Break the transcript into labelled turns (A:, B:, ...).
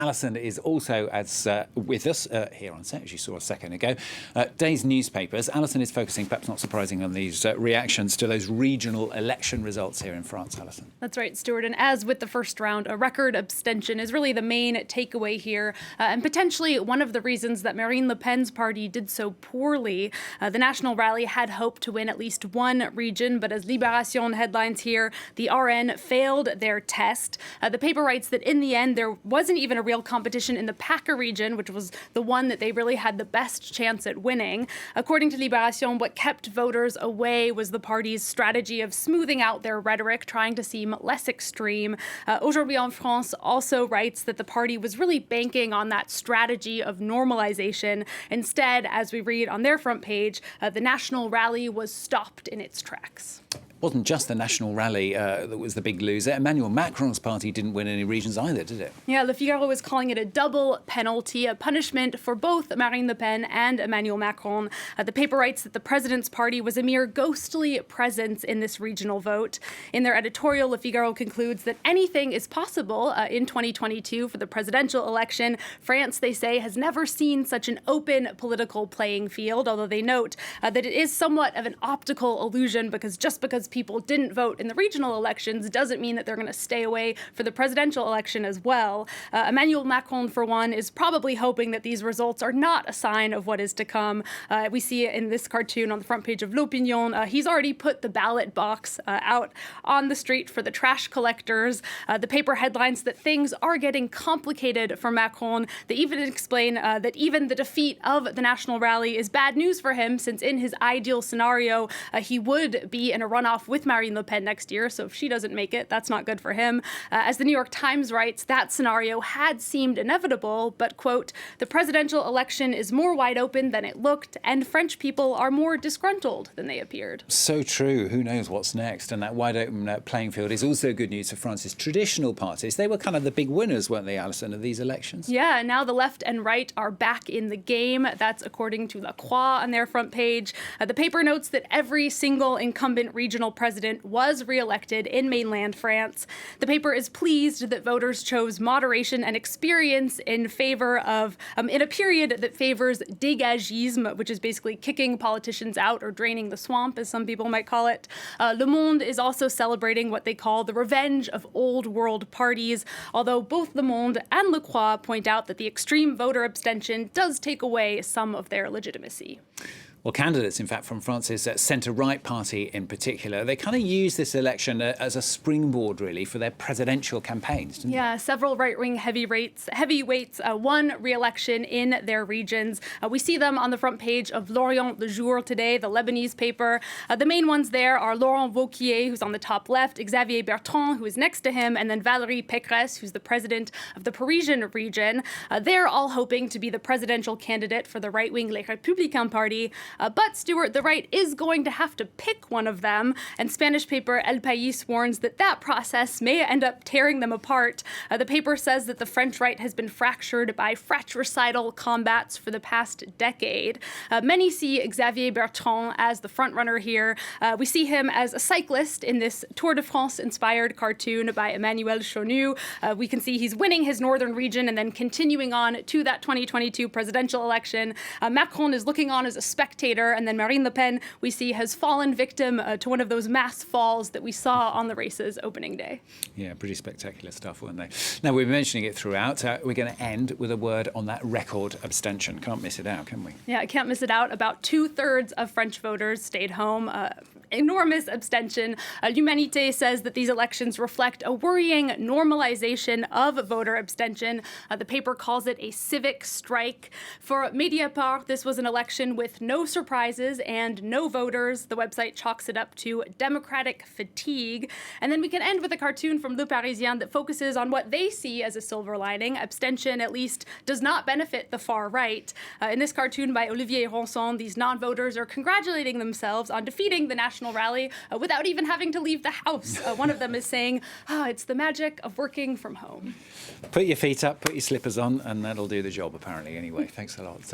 A: Alison is also with us here on set, as you saw a second ago. Day's newspapers. Alison is focusing, perhaps not surprising, on these reactions to those regional election results here in France. Alison.
B: That's right, Stuart. And as with the first round, a record abstention is really the main takeaway here, and potentially one of the reasons that Marine Le Pen's party did so poorly. The National Rally had hoped to win at least one region, but as Libération headlines here, the RN failed their test. The paper writes that in the end, there wasn't even a real competition in the PACA region, which was the one that they really had the best chance at winning. According to Libération, what kept voters away was the party's strategy of smoothing out their rhetoric, trying to seem less extreme. Aujourd'hui en France also writes that the party was really banking on that strategy of normalisation. Instead, as we read on their front page, the National Rally was stopped in its tracks.
A: It wasn't just the National Rally that was the big loser. Emmanuel Macron's party didn't win any regions either, did it?
B: Yeah, Le Figaro was calling it a double penalty, a punishment for both Marine Le Pen and Emmanuel Macron. The paper writes that the president's party was a mere ghostly presence in this regional vote. In their editorial, Le Figaro concludes that anything is possible in 2022 for the presidential election. France, they say, has never seen such an open political playing field, although they note that it is somewhat of an optical illusion because just because people didn't vote in the regional elections doesn't mean that they're going to stay away for the presidential election as well. Emmanuel Macron, for one, is probably hoping that these results are not a sign of what is to come. We see it in this cartoon on the front page of L'Opinion. He's already put the ballot box out on the street for the trash collectors. The paper headlines that things are getting complicated for Macron. They even explain that even the defeat of the National Rally is bad news for him, since in his ideal scenario, he would be in a runoff with Marine Le Pen next year, so if she doesn't make it, that's not good for him. As the New York Times writes, that scenario had seemed inevitable, but, quote, the presidential election is more wide open than it looked, and French people are more disgruntled than they appeared.
A: So true. Who knows what's next? And that wide open playing field is also good news for France's traditional parties. They were kind of the big winners, weren't they, Alison, of these elections?
B: Yeah, and now the left and right are back in the game. That's according to Croix on their front page. The paper notes that every single incumbent regional president was re-elected in mainland France. The paper is pleased that voters chose moderation and experience in favor of, in a period that favors dégagisme, which is basically kicking politicians out or draining the swamp, as some people might call it. Le Monde is also celebrating what they call the revenge of old world parties, although both Le Monde and Le Croix point out that the extreme voter abstention does take away some of their legitimacy.
A: Well, candidates, in fact, from France's centre-right party in particular, they kind of use this election as a springboard, really, for their presidential campaigns, didn't they?
B: Yeah, several right-wing heavyweights won re-election in their regions. We see them on the front page of L'Orient Le Jour today, the Lebanese paper. The main ones there are Laurent Wauquiez, who's on the top left, Xavier Bertrand, who is next to him, and then Valérie Pécresse, who's the president of the Parisian region. They're all hoping to be the presidential candidate for the right-wing Les Républicains party. But, Stuart, the right is going to have to pick one of them, and Spanish paper El País warns that that process may end up tearing them apart. The paper says that the French right has been fractured by fratricidal combats for the past decade. Many see Xavier Bertrand as the frontrunner here. We see him as a cyclist in this Tour de France-inspired cartoon by Emmanuel Chonu. We can see he's winning his northern region and then continuing on to that 2022 presidential election. Macron is looking on as a spectator, and then Marine Le Pen, we see, has fallen victim to one of those mass falls that we saw on the race's opening day.
A: Yeah, pretty spectacular stuff, weren't they? Now, we've been mentioning it throughout. We're going to end with a word on that record abstention. Can't miss it out, can we?
B: Yeah, I can't miss it out. About 2/3 of French voters stayed home. Enormous abstention. L'Humanité says that these elections reflect a worrying normalization of voter abstention. The paper calls it a civic strike. For Mediapart, this was an election with no surprises and no voters. The website chalks it up to democratic fatigue. And then we can end with a cartoon from Le Parisien that focuses on what they see as a silver lining. Abstention, at least, does not benefit the far right. In this cartoon by Olivier Ronson, these non-voters are congratulating themselves on defeating the National Rally without even having to leave the house. One of them is saying, it's the magic of working from home.
A: Put your feet up, put your slippers on, and that'll do the job, apparently, anyway. Thanks a lot.